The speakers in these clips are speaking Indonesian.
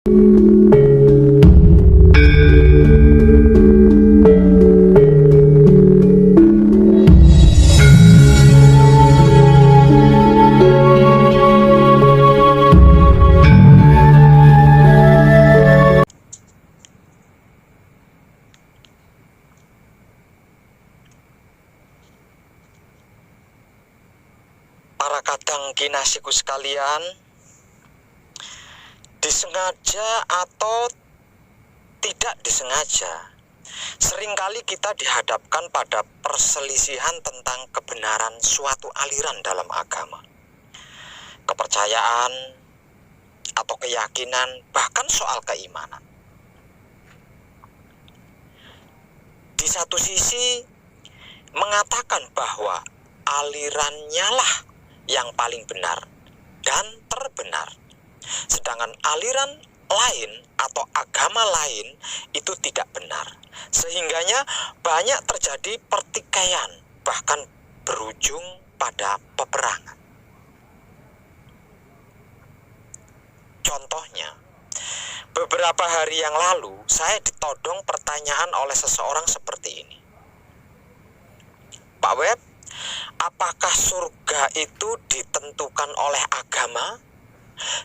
Para kadang kinasiku sekalian, disengaja atau tidak disengaja, seringkali kita dihadapkan pada perselisihan tentang kebenaran suatu aliran dalam agama, kepercayaan, atau keyakinan, bahkan soal keimanan. Di satu sisi, mengatakan bahwa alirannya lah yang paling benar dan terbenar, sedangkan aliran lain atau agama lain itu tidak benar, sehingganya banyak terjadi pertikaian, bahkan berujung pada peperangan. Contohnya, beberapa hari yang lalu saya ditodong pertanyaan oleh seseorang seperti ini. Pak Web, apakah surga itu ditentukan oleh agama?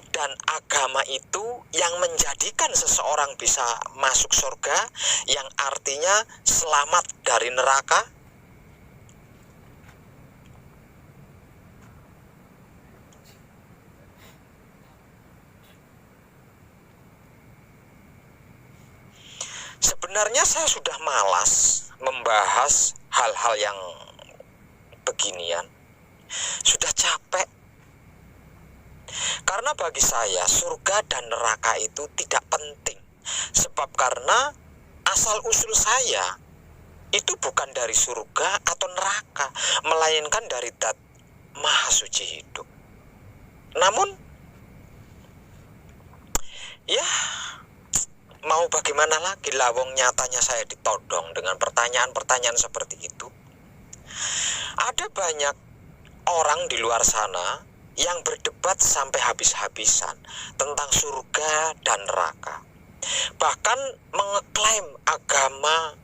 Dan agama itu yang menjadikan seseorang bisa masuk surga, yang artinya selamat dari neraka? Sebenarnya saya sudah malas membahas hal-hal yang beginian. Sudah capek. Karena bagi saya surga dan neraka itu tidak penting. Sebab karena asal-usul saya itu bukan dari surga atau neraka, melainkan dari Zat Maha Suci hidup. Namun ya, mau bagaimana lagi, lawong nyatanya saya ditodong dengan pertanyaan-pertanyaan seperti itu. Ada banyak orang di luar sana yang berdebat sampai habis-habisan tentang surga dan neraka. Bahkan mengeklaim agama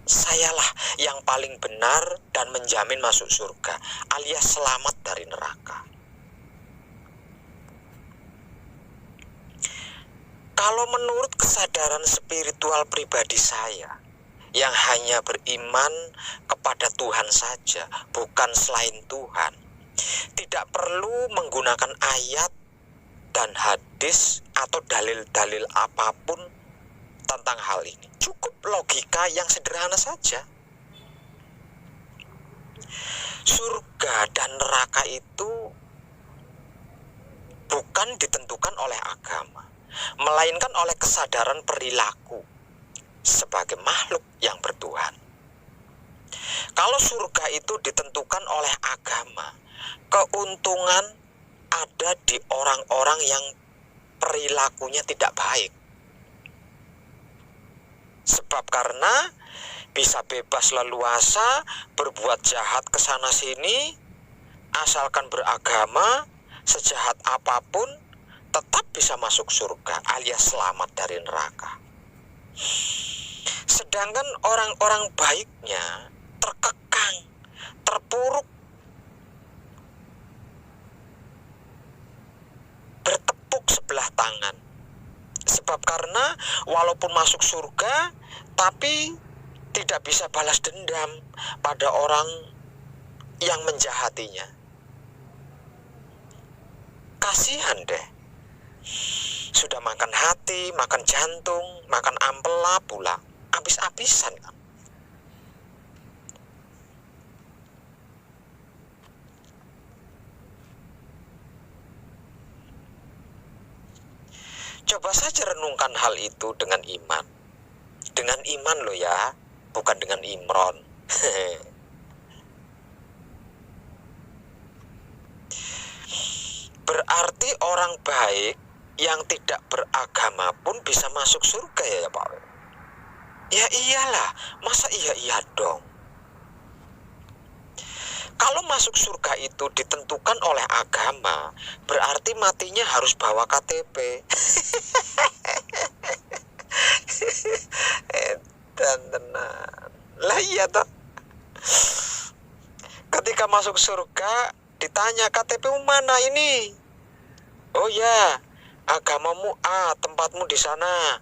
sayalah yang paling benar dan menjamin masuk surga, alias selamat dari neraka. Kalau menurut kesadaran spiritual pribadi saya, yang hanya beriman kepada Tuhan saja, bukan selain Tuhan, tidak perlu menggunakan ayat dan hadis atau dalil-dalil apapun tentang hal ini. Cukup logika yang sederhana saja. Surga dan neraka itu bukan ditentukan oleh agama, melainkan oleh kesadaran perilaku sebagai makhluk yang bertuhan. Kalau surga itu ditentukan oleh agama, keuntungan ada di orang-orang yang perilakunya tidak baik. Sebab karena bisa bebas leluasa berbuat jahat ke sana sini, asalkan beragama, sejahat apapun tetap bisa masuk surga, alias selamat dari neraka. Sedangkan orang-orang baiknya terkekang, terpuruk, bertepuk sebelah tangan. Sebab karena walaupun masuk surga, tapi tidak bisa balas dendam pada orang yang menjahatinya. Kasihan deh. Sudah makan hati, makan jantung, makan ampela pula, habis-habisan kan. Coba saja renungkan hal itu dengan iman. Dengan iman loh ya, bukan dengan Imron. Berarti orang baik yang tidak beragama pun bisa masuk surga ya Pak? Ya iyalah, masa iya dong? Kalau masuk surga itu ditentukan oleh agama, berarti matinya harus bawa KTP. Iya toh. Ketika masuk surga ditanya KTP-mu mana ini? Oh ya, agamamu A, tempatmu di sana.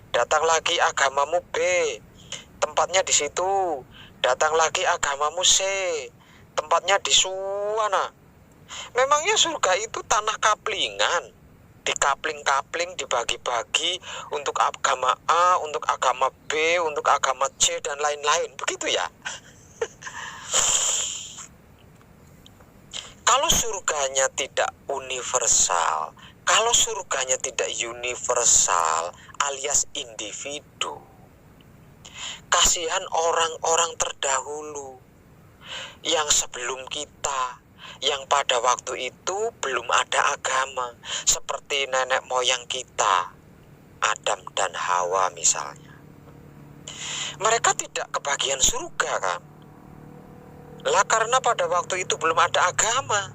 Datang lagi agamamu B, tempatnya di situ. Datang lagi agamamu C, tempatnya di sana. Memangnya surga itu tanah kaplingan? Dikapling-kapling, dibagi-bagi untuk agama A, untuk agama B, untuk agama C, dan lain-lain. Begitu ya? Kalau surganya tidak universal, kalau surganya tidak universal alias individu, kasihan orang-orang terdahulu yang sebelum kita, yang pada waktu itu belum ada agama, seperti nenek moyang kita, Adam dan Hawa misalnya. Mereka tidak kebagian surga kan? Lah karena pada waktu itu belum ada agama.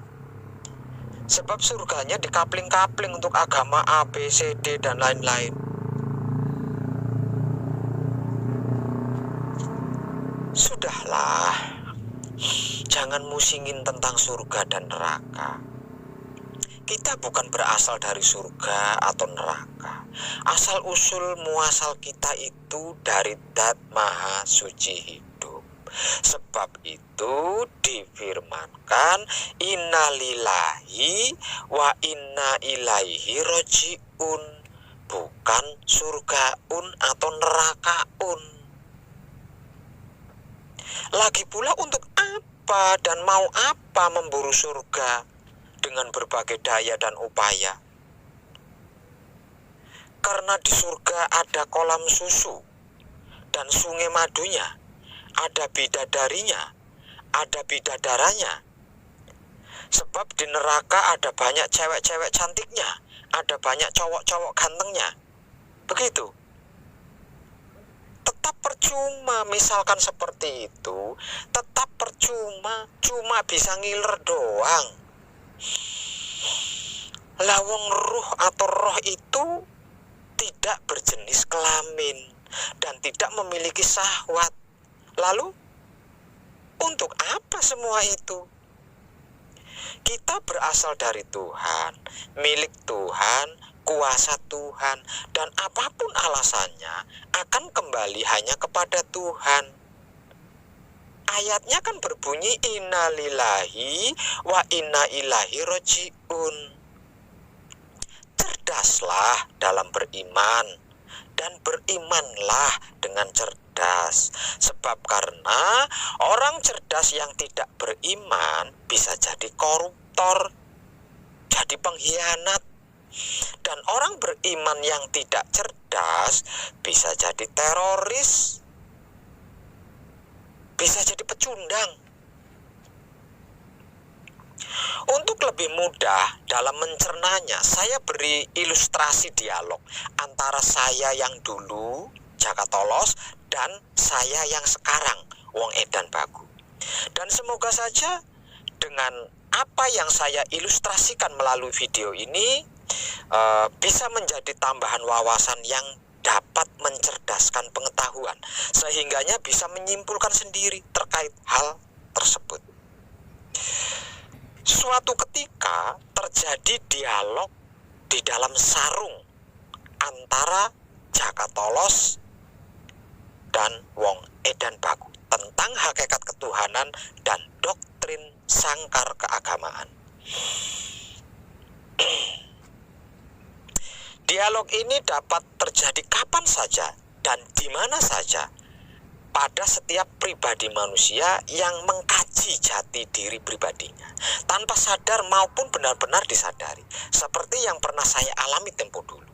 Sebab surganya dikapling-kapling untuk agama A, B, C, D, dan lain-lain. Sudahlah, jangan musingin tentang surga dan neraka. Kita bukan berasal dari surga atau neraka. Asal usul muasal kita itu dari Dat Maha Suci Hidup. Sebab itu difirmankan innalillahi wa inna ilaihi roji'un, bukan surgaun atau nerakaun. Lagi pula untuk apa dan mau apa memburu surga dengan berbagai daya dan upaya? Karena di surga ada kolam susu dan sungai madunya, ada bidadarinya, ada bidadaranya. Sebab di neraka ada banyak cewek-cewek cantiknya, ada banyak cowok-cowok gantengnya. Begitu. Tetap percuma misalkan seperti itu, tetap percuma, cuma bisa ngiler doang. Lawang ruh atau roh itu tidak berjenis kelamin dan tidak memiliki syahwat. Lalu, untuk apa semua itu? Kita berasal dari Tuhan, milik Tuhan, kuasa Tuhan, dan apapun alasannya akan kembali hanya kepada Tuhan. Ayatnya kan berbunyi innalillahi wa inna ilaihi roji'un. Cerdaslah dalam beriman, dan berimanlah dengan cerdas. Sebab karena orang cerdas yang tidak beriman bisa jadi koruptor, jadi pengkhianat. Dan orang beriman yang tidak cerdas bisa jadi teroris, bisa jadi pecundang. Untuk lebih mudah dalam mencernanya, saya beri ilustrasi dialog antara saya yang dulu, Jaka Tolos, dan saya yang sekarang, Wong Edan Bagu. Dan semoga saja dengan apa yang saya ilustrasikan melalui video ini bisa menjadi tambahan wawasan yang dapat mencerdaskan pengetahuan, sehingganya bisa menyimpulkan sendiri terkait hal tersebut. Suatu ketika terjadi dialog di dalam sarung antara Jaka Tolos dan Wong Edan Bagu tentang hakikat ketuhanan dan doktrin sangkar keagamaan. Dialog ini dapat terjadi kapan saja dan di mana saja pada setiap pribadi manusia yang mengkaji jati diri pribadinya tanpa sadar maupun benar-benar disadari, seperti yang pernah saya alami tempo dulu.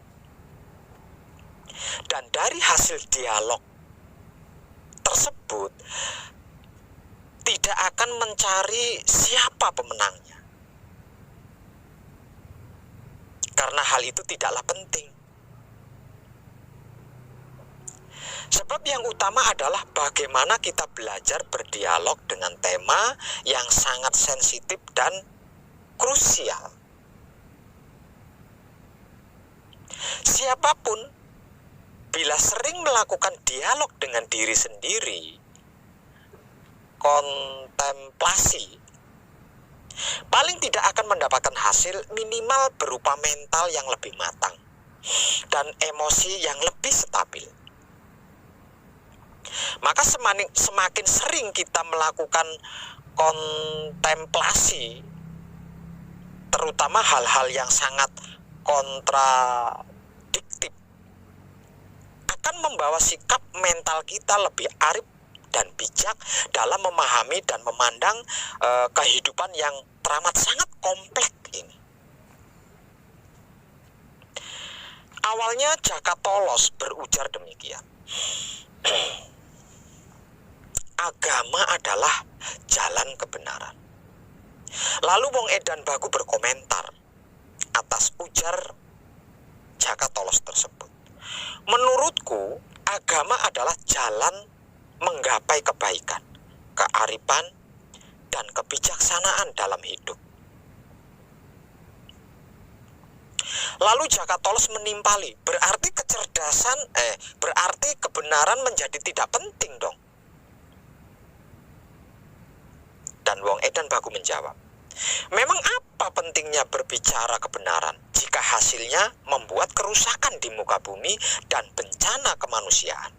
Dan dari hasil dialog tersebut tidak akan mencari siapa pemenangnya, karena hal itu tidaklah penting. Sebab yang utama adalah bagaimana kita belajar berdialog dengan tema yang sangat sensitif dan krusial. Siapapun bila sering melakukan dialog dengan diri sendiri, kontemplasi, paling tidak akan mendapatkan hasil minimal berupa mental yang lebih matang dan emosi yang lebih stabil. Maka semakin sering kita melakukan kontemplasi, terutama hal-hal yang sangat kontradiktif, akan membawa sikap mental kita lebih arif dan bijak dalam memahami dan memandang kehidupan yang teramat sangat kompleks ini. Awalnya Jaka Tolos berujar demikian. Agama adalah jalan kebenaran. Lalu Wong Edan Bagu berkomentar atas ujar Jaka Tolos tersebut. Menurutku, agama adalah jalan menggapai kebaikan, kearifan, dan kebijaksanaan dalam hidup. Lalu Jaka Tolos menimpali, berarti berarti kebenaran menjadi tidak penting dong. Dan Wong Edan Bagu menjawab, memang apa pentingnya berbicara kebenaran jika hasilnya membuat kerusakan di muka bumi dan bencana kemanusiaan?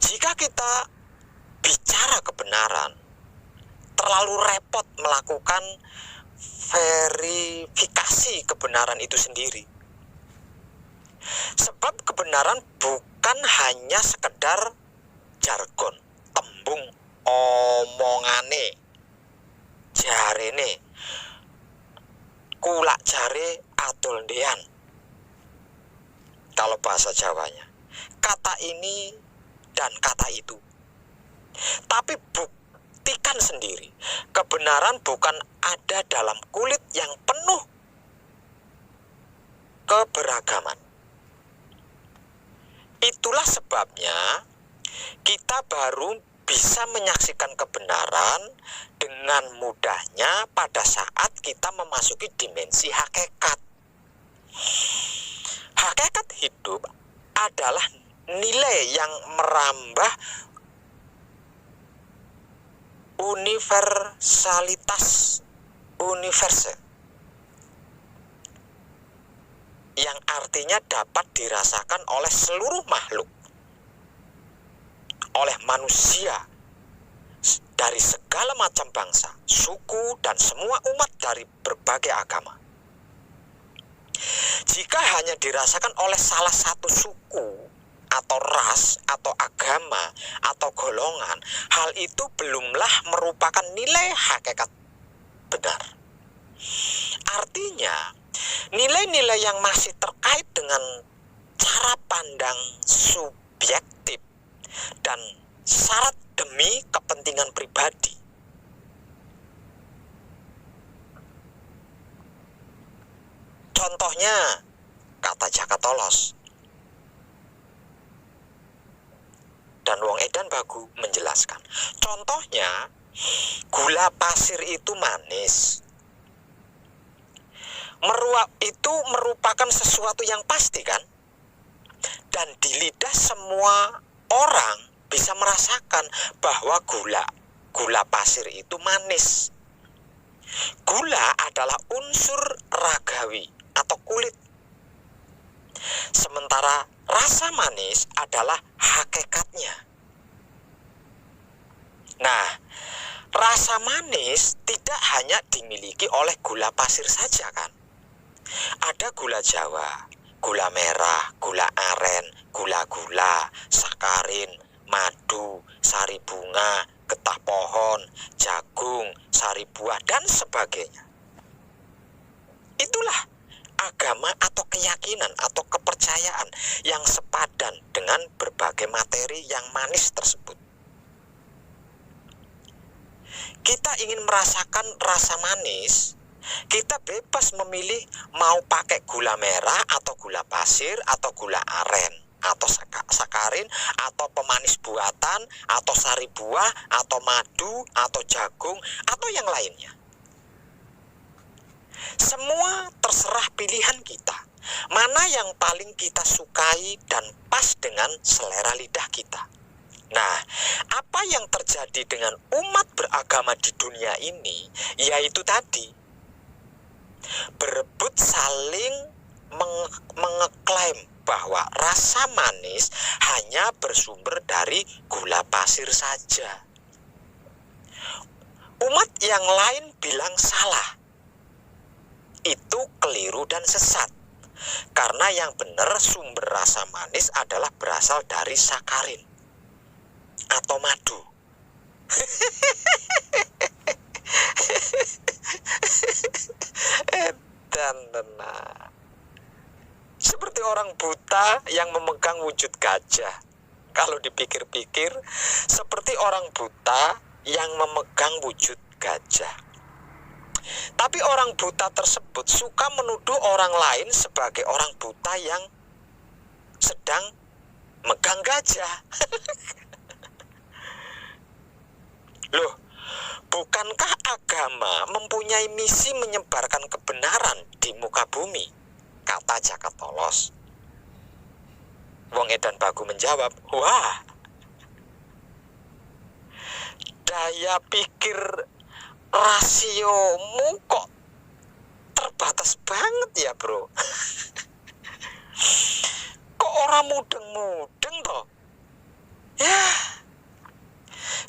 Jika kita bicara kebenaran, terlalu repot melakukan verifikasi kebenaran itu sendiri. Sebab kebenaran bukan hanya sekedar jargon, tembung omongane, jarene, kulak jare adol ndean. Kalau bahasa Jawanya, kata ini dan kata itu. Tapi buktikan sendiri, kebenaran bukan ada dalam kulit yang penuh keberagaman. Itulah sebabnya kita baru bisa menyaksikan kebenaran dengan mudahnya pada saat kita memasuki dimensi hakikat. Hakikat hidup adalah nilai yang merambah universalitas universal, yang artinya dapat dirasakan oleh seluruh makhluk, oleh manusia dari segala macam bangsa, suku, dan semua umat dari berbagai agama. Jika hanya dirasakan oleh salah satu suku atau ras atau agama atau golongan, hal itu belumlah merupakan nilai hakikat benar. Artinya, nilai-nilai yang masih terkait dengan cara pandang subjektif dan syarat demi kepentingan pribadi. Contohnya, kata Jaka Tolos. Dan Wong Edan Bagu menjelaskan, contohnya, gula pasir itu manis. Itu merupakan sesuatu yang pasti kan? Dan di lidah semua orang bisa merasakan bahwa gula pasir itu manis. Gula adalah unsur ragawi atau kulit. Sementara rasa manis adalah hakikatnya. Nah, rasa manis tidak hanya dimiliki oleh gula pasir saja kan? Ada gula Jawa, gula merah, gula aren, gula-gula, sakarin, madu, sari bunga, getah pohon, jagung, sari buah, dan sebagainya. Itulah agama atau keyakinan atau kepercayaan yang sepadan dengan berbagai materi yang manis tersebut. Kita ingin merasakan rasa manis, kita bebas memilih mau pakai gula merah atau gula pasir atau gula aren atau sakarin atau pemanis buatan atau sari buah atau madu atau jagung atau yang lainnya. Semua terserah pilihan kita, mana yang paling kita sukai dan pas dengan selera lidah kita. Nah, apa yang terjadi dengan umat beragama di dunia ini, yaitu tadi, berebut saling mengeklaim bahwa rasa manis hanya bersumber dari gula pasir saja. Umat yang lain bilang salah. Itu keliru dan sesat. Karena yang benar sumber rasa manis adalah berasal dari sakarin atau madu. Dan tenang. Seperti orang buta yang memegang wujud gajah. Kalau dipikir-pikir, seperti orang buta yang memegang wujud gajah. Tapi orang buta tersebut suka menuduh orang lain sebagai orang buta yang sedang megang gajah. Loh, bukankah agama mempunyai misi menyebarkan kebenaran di muka bumi? Kata Jaka Tolos. Wong Edan Bagu menjawab, wah, daya pikir rasiomu kok terbatas banget ya bro. Kok orang mudeng-mudeng toh? Ya,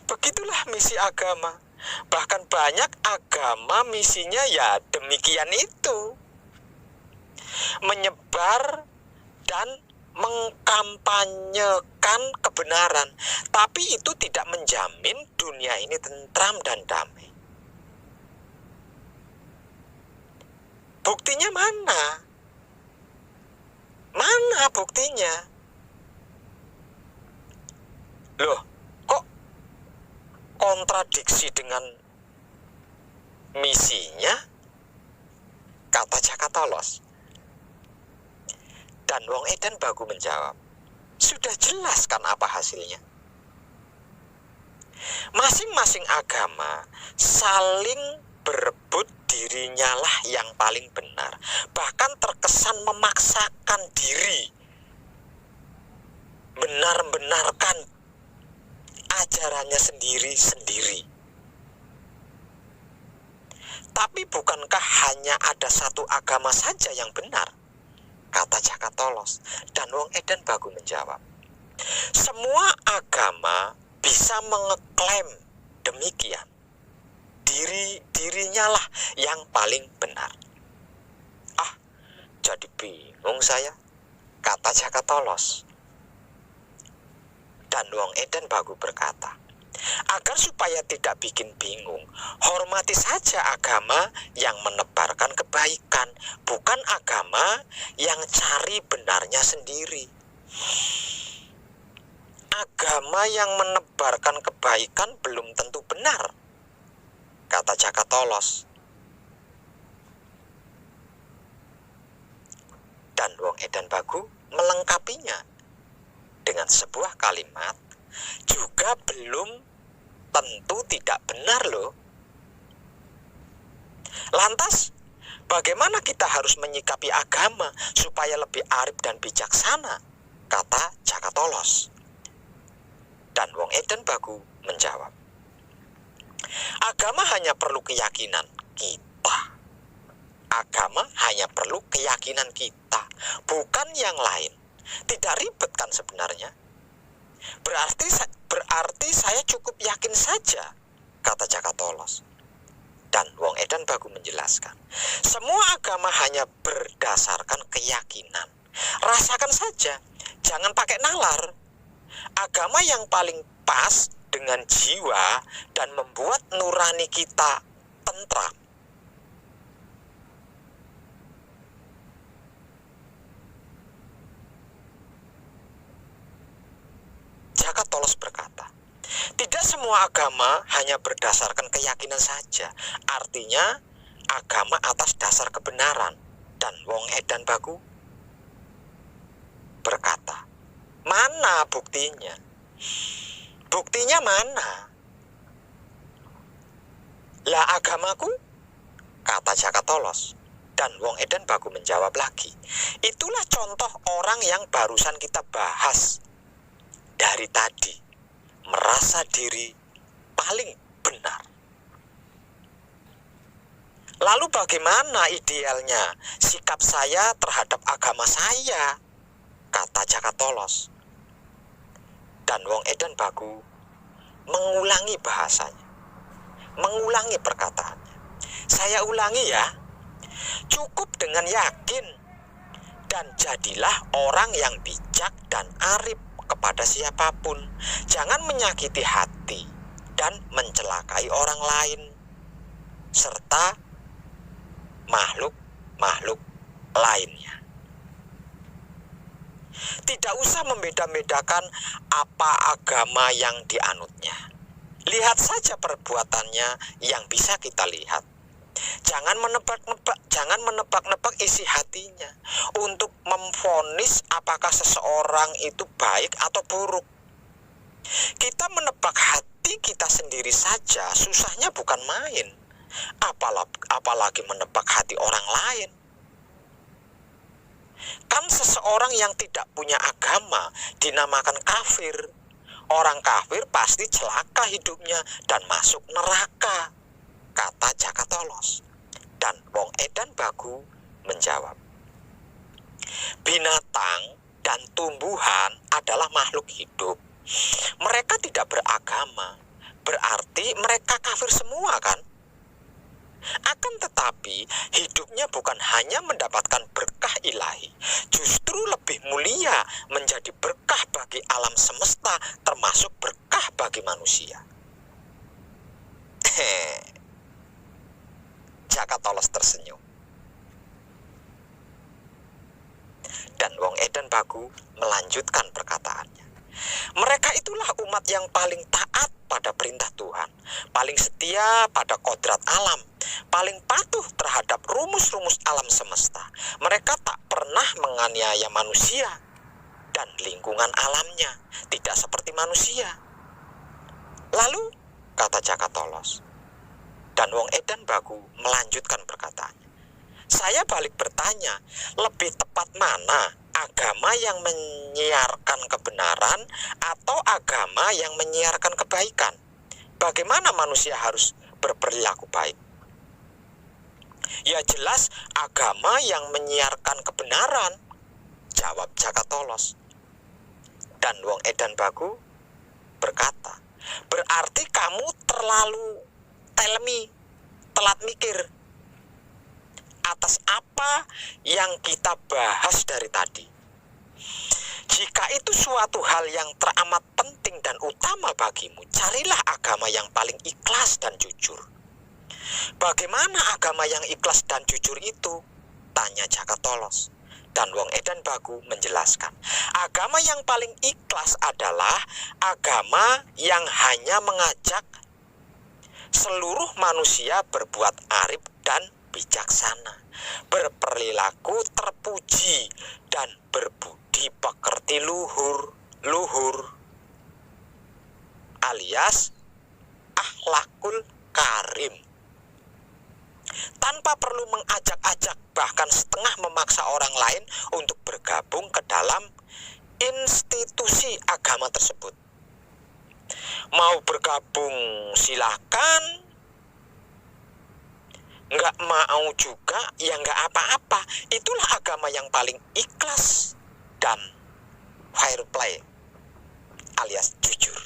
begitulah misi agama. Bahkan banyak agama misinya ya demikian itu. Menyebar dan mengkampanyekan kebenaran. Tapi itu tidak menjamin dunia ini tentram dan damai. Buktinya mana? Mana buktinya? Loh, kok kontradiksi dengan misinya? Kata Jaka Tolos. Dan Wong Edan Bagu menjawab, sudah jelas kan apa hasilnya? Masing-masing agama saling berebut dirinya lah yang paling benar. Bahkan terkesan memaksakan diri benar-benarkan ajarannya sendiri-sendiri. Tapi bukankah hanya ada satu agama saja yang benar? Kata Jaka Tolos. Dan Wong Edan Bagu menjawab, semua agama bisa mengeklaim demikian. Dirinya lah yang paling benar. Ah, jadi bingung saya, kata Jaka Tolos. Dan Wong Edan Bagu berkata, agar supaya tidak bikin bingung, hormati saja agama yang menebarkan kebaikan, bukan agama yang cari benarnya sendiri. Agama yang menebarkan kebaikan belum tentu benar, kata Jaka Tolos. Dan Wong Edan Bagu melengkapinya dengan sebuah kalimat, juga belum tentu tidak benar loh. Lantas, bagaimana kita harus menyikapi agama supaya lebih arif dan bijaksana? Kata Jaka Tolos. Dan Wong Edan Bagu menjawab, agama hanya perlu keyakinan kita. Agama hanya perlu keyakinan kita, bukan yang lain. Tidak ribet kan sebenarnya? Berarti saya cukup yakin saja, kata Jaka Tolos. Dan Wong Edan Bagu menjelaskan, semua agama hanya berdasarkan keyakinan. Rasakan saja, jangan pakai nalar. Agama yang paling pas dengan jiwa dan membuat nurani kita tentram. Jaka Tolos berkata, tidak semua agama hanya berdasarkan keyakinan saja. Artinya, agama atas dasar kebenaran. Dan Wong Edan Bagu berkata, mana buktinya? Buktinya mana? Lah agamaku, kata Jaka Tolos. Dan Wong Edan Bagu menjawab lagi, itulah contoh orang yang barusan kita bahas dari tadi. merasa diri paling benar. Lalu bagaimana idealnya sikap saya terhadap agama saya? Kata Jakatolos. Dan Wong Edan Bagu mengulangi bahasanya, mengulangi perkataannya. Saya ulangi ya, cukup dengan yakin dan jadilah orang yang bijak dan arif kepada siapapun. Jangan menyakiti hati dan mencelakai orang lain serta makhluk-makhluk lainnya. Tidak usah membeda-bedakan apa agama yang dianutnya. Lihat saja perbuatannya yang bisa kita lihat. Jangan menebak-nebak isi hatinya untuk memvonis apakah seseorang itu baik atau buruk. Kita menebak hati kita sendiri saja susahnya bukan main, apalagi menebak hati orang lain. Kan seseorang yang tidak punya agama dinamakan kafir. Orang kafir pasti celaka hidupnya dan masuk neraka, kata Jakatolos. Dan Wong Edan Bagu menjawab, binatang dan tumbuhan adalah makhluk hidup. Mereka tidak beragama, berarti mereka kafir semua kan? Akan tetapi hidupnya bukan hanya mendapatkan berkah ilahi, justru lebih mulia menjadi berkah bagi alam semesta, termasuk berkah bagi manusia. Jakatolos tersenyum. Dan Wong Edan Bagu melanjutkan perkataannya. Mereka itulah umat yang paling taat pada perintah Tuhan, paling setia pada kodrat alam, paling patuh terhadap rumus-rumus alam semesta. Mereka tak pernah menganiaya manusia dan lingkungan alamnya, tidak seperti manusia. Lalu, kata Jakatolos, dan Wong Edan Bagu melanjutkan perkataannya. Saya balik bertanya, lebih tepat mana? Agama yang menyiarkan kebenaran atau agama yang menyiarkan kebaikan? Bagaimana manusia harus berperilaku baik? Ya jelas agama yang menyiarkan kebenaran, jawab Jakatolos. Dan Wong Edan Bagu berkata, berarti kamu terlalu telat mikir atas apa yang kita bahas dari tadi. Jika itu suatu hal yang teramat penting dan utama bagimu, carilah agama yang paling ikhlas dan jujur. Bagaimana agama yang ikhlas dan jujur itu? Tanya Jakatolos. Dan Wong Edan Bagu menjelaskan, agama yang paling ikhlas adalah agama yang hanya mengajak seluruh manusia berbuat arif dan bijaksana, berperilaku terpuji, dan berbudi pekerti luhur, alias akhlakul karim, tanpa perlu mengajak-ajak, bahkan setengah memaksa orang lain untuk bergabung ke dalam institusi agama tersebut. Mau bergabung silakan, nggak mau juga ya nggak apa-apa. Itulah agama yang paling ikhlas dan fair play alias jujur.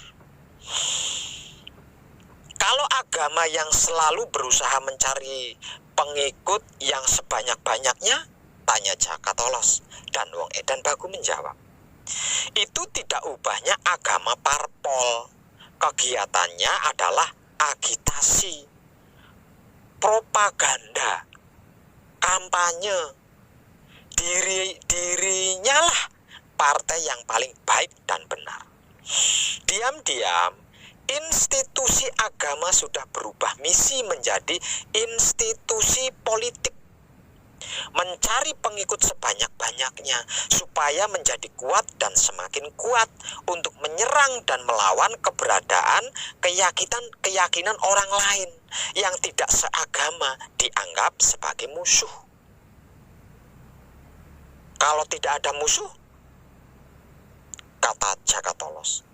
Kalau agama yang selalu berusaha mencari pengikut yang sebanyak-banyaknya, tanya Jakatolos. Dan Wong Edan Bagu menjawab, itu tidak ubahnya agama parpol. Kegiatannya adalah agitasi, propaganda, kampanye. Dirinya lah partai yang paling baik dan benar. Diam-diam institusi agama sudah berubah misi menjadi institusi politik, mencari pengikut sebanyak-banyaknya supaya menjadi kuat dan semakin kuat untuk menyerang dan melawan keberadaan keyakinan orang lain yang tidak seagama, dianggap sebagai musuh. Kalau tidak ada musuh, kata Jakatolos,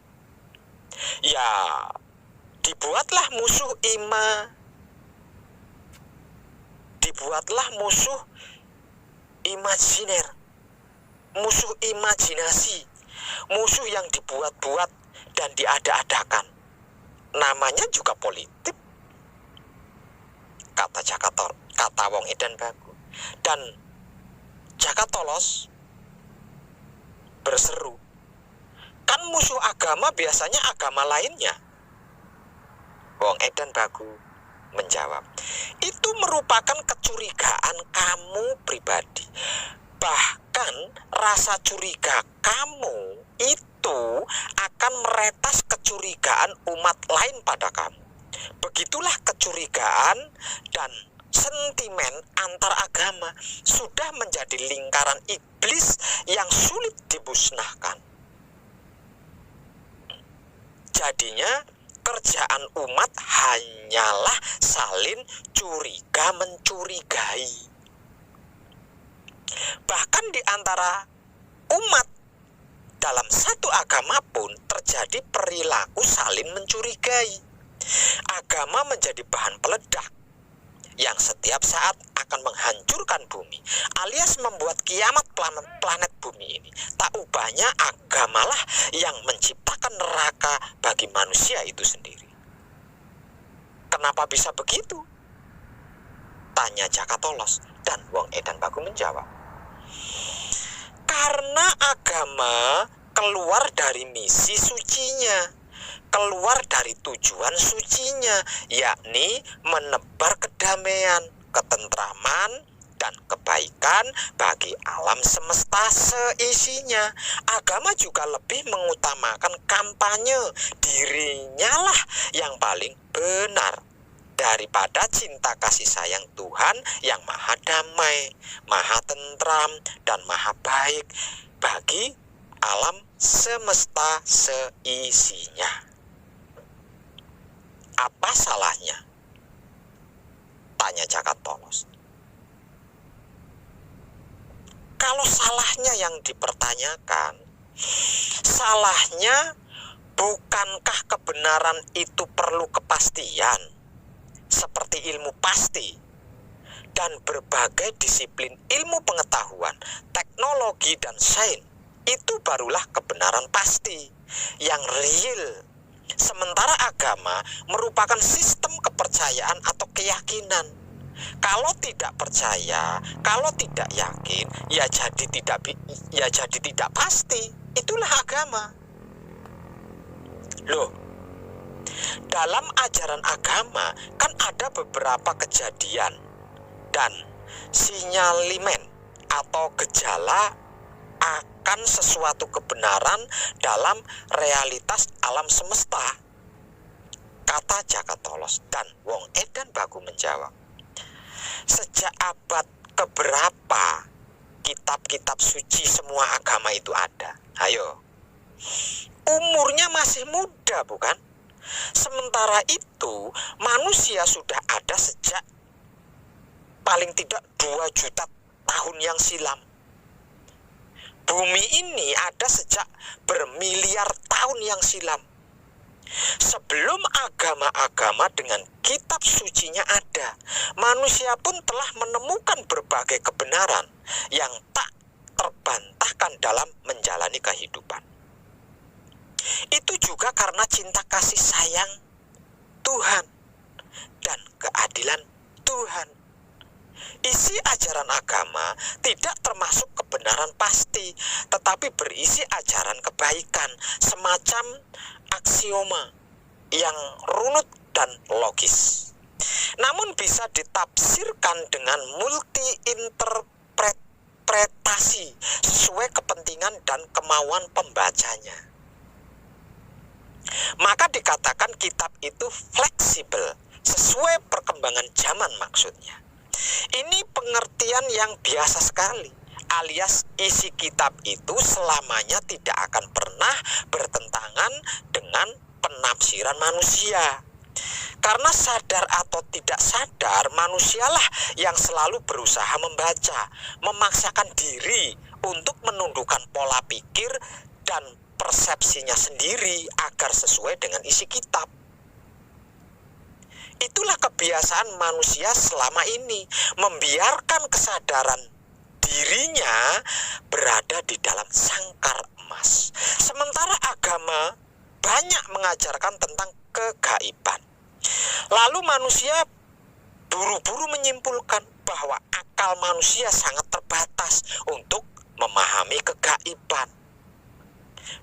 Ya, dibuatlah musuh imajiner, musuh imajinasi, musuh yang dibuat-buat dan diada-adakan. Namanya juga politik, kata wong edan baku. Dan Jaka Tolos berseru, kan musuh agama biasanya agama lainnya. Wong edan baku menjawab, itu merupakan kecurigaan kamu pribadi. Bahkan rasa curiga kamu itu akan meretas kecurigaan umat lain pada kamu. Begitulah kecurigaan dan sentimen antar agama sudah menjadi lingkaran iblis yang sulit dimusnahkan. Jadinya kerjaan umat hanyalah saling curiga mencurigai. Bahkan di antara umat dalam satu agama pun terjadi perilaku saling mencurigai. Agama menjadi bahan peledak yang setiap saat akan menghancurkan bumi, alias membuat kiamat planet bumi ini. Tak ubahnya agamalah yang menciptakan neraka bagi manusia itu sendiri. Kenapa bisa begitu? Tanya Jaka Tolos, dan wong edan baku menjawab, karena agama keluar dari misi sucinya, keluar dari tujuan sucinya, yakni menebar kedamaian, ketentraman, dan kebaikan bagi alam semesta seisinya. Agama juga lebih mengutamakan kampanye dirinya lah yang paling benar daripada cinta kasih sayang Tuhan yang maha damai, maha tentram, dan maha baik bagi alam semesta seisinya. Apa salahnya? Tanya Jaka Tolos. Kalau salahnya yang dipertanyakan, salahnya bukankah kebenaran itu perlu kepastian, seperti ilmu pasti, dan berbagai disiplin ilmu pengetahuan, teknologi, dan sains, itu barulah kebenaran pasti, yang real. Sementara agama merupakan sistem kepercayaan atau keyakinan. Kalau tidak percaya, kalau tidak yakin, ya jadi tidak pasti. Itulah agama. Loh, dalam ajaran agama kan ada beberapa kejadian dan sinyalimen atau gejala akan sesuatu kebenaran dalam realitas alam semesta, kata Jaka Tolos. Dan wong edan baku menjawab, sejak abad keberapa kitab-kitab suci semua agama itu ada? Ayo, umurnya masih muda bukan? Sementara itu manusia sudah ada sejak paling tidak 2 juta tahun yang silam. Bumi ini ada sejak bermiliar tahun yang silam. Sebelum agama-agama dengan kitab sucinya ada, manusia pun telah menemukan berbagai kebenaran yang tak terbantahkan dalam menjalani kehidupan. Itu juga karena cinta kasih sayang Tuhan dan keadilan Tuhan. Isi ajaran agama tidak termasuk kebenaran pasti, tetapi berisi ajaran kebaikan, semacam aksioma yang runut dan logis. Namun bisa ditafsirkan dengan multi interpretasi sesuai kepentingan dan kemauan pembacanya. Maka dikatakan kitab itu fleksibel, sesuai perkembangan zaman maksudnya. Ini pengertian yang biasa sekali, alias isi kitab itu selamanya tidak akan pernah bertentangan dengan penafsiran manusia. Karena sadar atau tidak sadar, manusialah yang selalu berusaha membaca, memaksakan diri untuk menundukkan pola pikir dan persepsinya sendiri agar sesuai dengan isi kitab. Itulah kebiasaan manusia selama ini, membiarkan kesadaran dirinya berada di dalam sangkar emas. Sementara agama banyak mengajarkan tentang kegaiban. Lalu manusia buru-buru menyimpulkan bahwa akal manusia sangat terbatas untuk memahami kegaiban.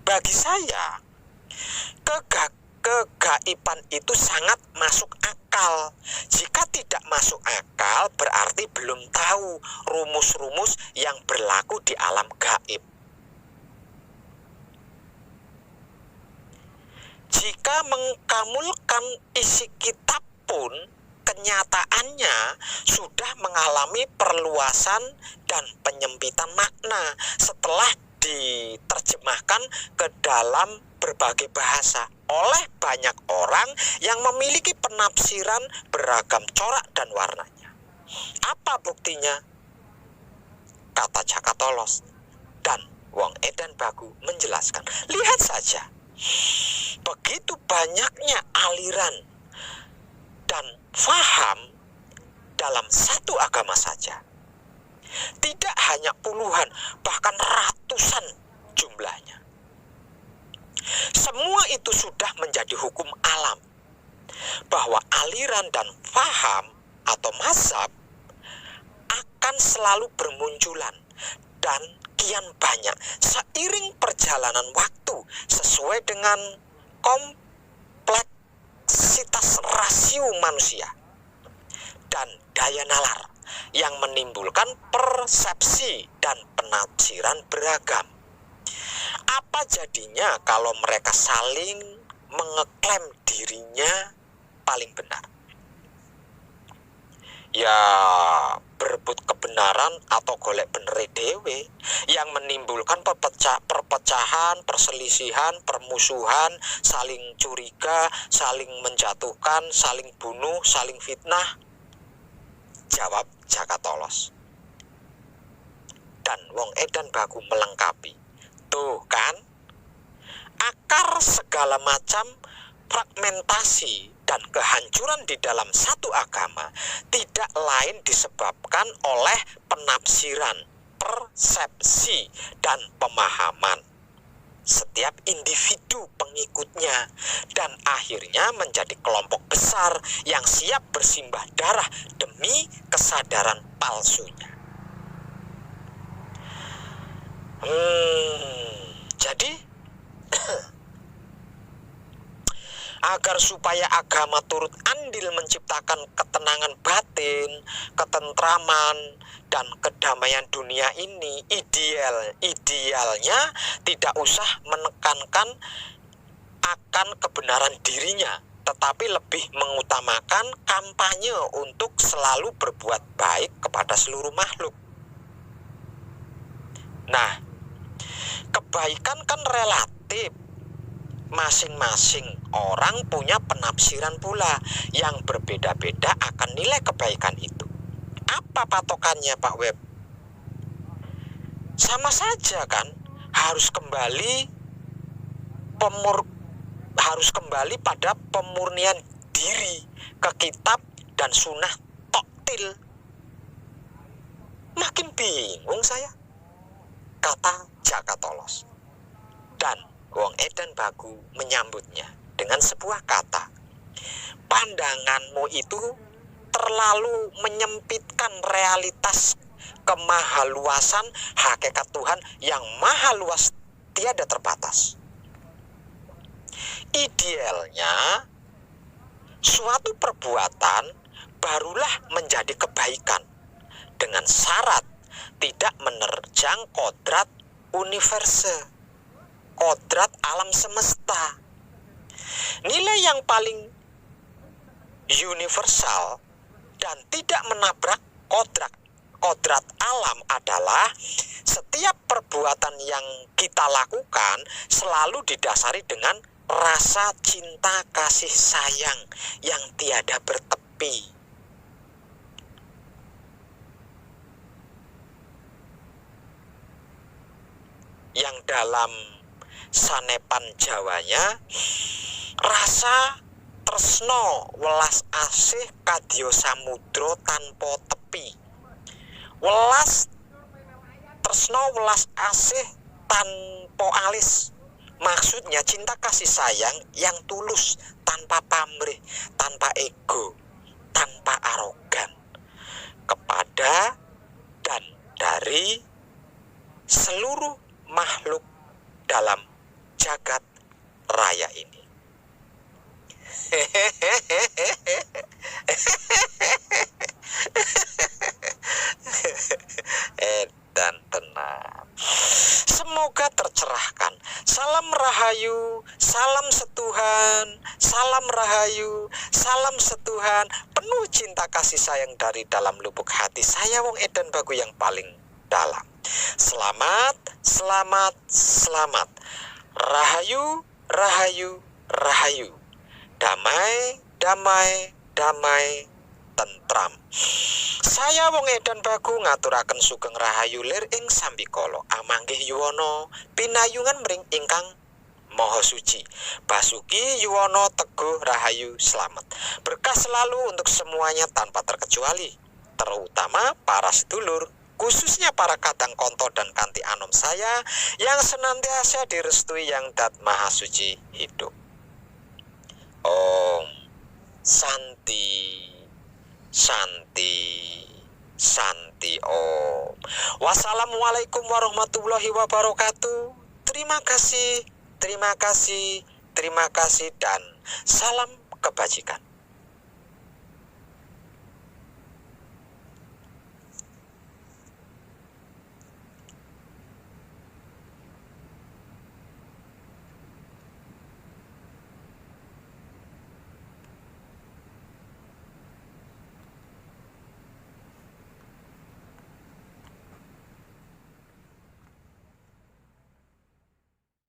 Bagi saya, kegaiban itu sangat masuk akal. Jika tidak masuk akal, berarti belum tahu rumus-rumus yang berlaku di alam gaib. Jika mengkamulkan isi kitab pun, kenyataannya sudah mengalami perluasan dan penyempitan makna setelah diterjemahkan ke dalam berbagai bahasa oleh banyak orang yang memiliki penafsiran beragam corak dan warnanya. Apa buktinya? Kata Jakatolos dan Wong Edan Bagu menjelaskan. Lihat saja, begitu banyaknya aliran dan faham dalam satu agama saja. Tidak hanya puluhan, bahkan ratusan jumlahnya. Semua itu sudah menjadi hukum alam, bahwa aliran dan faham atau mazhab akan selalu bermunculan dan kian banyak seiring perjalanan waktu sesuai dengan kompleksitas rasio manusia dan daya nalar yang menimbulkan persepsi dan penafsiran beragam. Apa jadinya kalau mereka saling mengeklaim dirinya paling benar? Ya, berebut kebenaran atau golek benere dewe yang menimbulkan perpecahan, perselisihan, permusuhan, saling curiga, saling menjatuhkan, saling bunuh, saling fitnah. Jawab Jakatolos dan Wong Edan Bagu melengkapi. Tuh kan, akar segala macam fragmentasi dan kehancuran di dalam satu agama tidak lain disebabkan oleh penafsiran, persepsi, dan pemahaman setiap individu pengikutnya, dan akhirnya menjadi kelompok besar yang siap bersimbah darah demi kesadaran palsunya. Jadi agar supaya agama turut andil menciptakan ketenangan batin, ketentraman, dan kedamaian dunia ini, idealnya tidak usah menekankan akan kebenaran dirinya, tetapi lebih mengutamakan kampanye untuk selalu berbuat baik kepada seluruh makhluk. Nah, kebaikan kan relatif. Masing-masing orang punya penafsiran pula yang berbeda-beda akan nilai kebaikan itu. Apa patokannya, Pak Web? Sama saja kan, harus kembali pada pemurnian diri ke kitab dan sunnah toktil. Makin bingung saya, kata Jakatolos. Dan Wong Edan Bagu menyambutnya dengan sebuah kata. Pandanganmu itu terlalu menyempitkan realitas kemahaluasan hakikat Tuhan yang maha luas tiada terbatas. Idealnya, suatu perbuatan barulah menjadi kebaikan dengan syarat tidak menerjang kodrat universe, kodrat alam semesta. Nilai yang paling universal dan tidak menabrak kodrat alam adalah setiap perbuatan yang kita lakukan selalu didasari dengan rasa cinta kasih sayang yang tiada bertepi. Yang dalam sanepan Jawanya, rasa tresno welas asih kadya samudra tanpa tepi. Welas tresno welas asih tanpa alis. Maksudnya cinta kasih sayang yang tulus, tanpa pamrih, tanpa ego, tanpa arogan, kepada dan dari seluruh makhluk dalam jagat raya ini. Dan tenang. Semoga tercerahkan. Salam rahayu, salam setuhan, salam rahayu, salam setuhan. Penuh cinta kasih sayang dari dalam lubuk hati saya, Wong Edan Bagu yang paling dalam. Selamat, selamat, selamat. Rahayu, rahayu, rahayu. Damai, damai, damai, tentram. Saya Wong Edan Bagu ngaturaken sugeng rahayu lir ing sambikala amanggih yuwana pinayungan mring ingkang Maha Suci. Basuki yuwana teguh rahayu slamet. Berkah selalu untuk semuanya tanpa terkecuali, terutama para sedulur, khususnya para kadang konto dan kanti anom saya yang senantiasa direstui Yang Dat Maha Suci hidup. Om Santi, Santi, Santi Om. Wassalamualaikum warahmatullahi wabarakatuh. Terima kasih, terima kasih, terima kasih, dan salam kebajikan.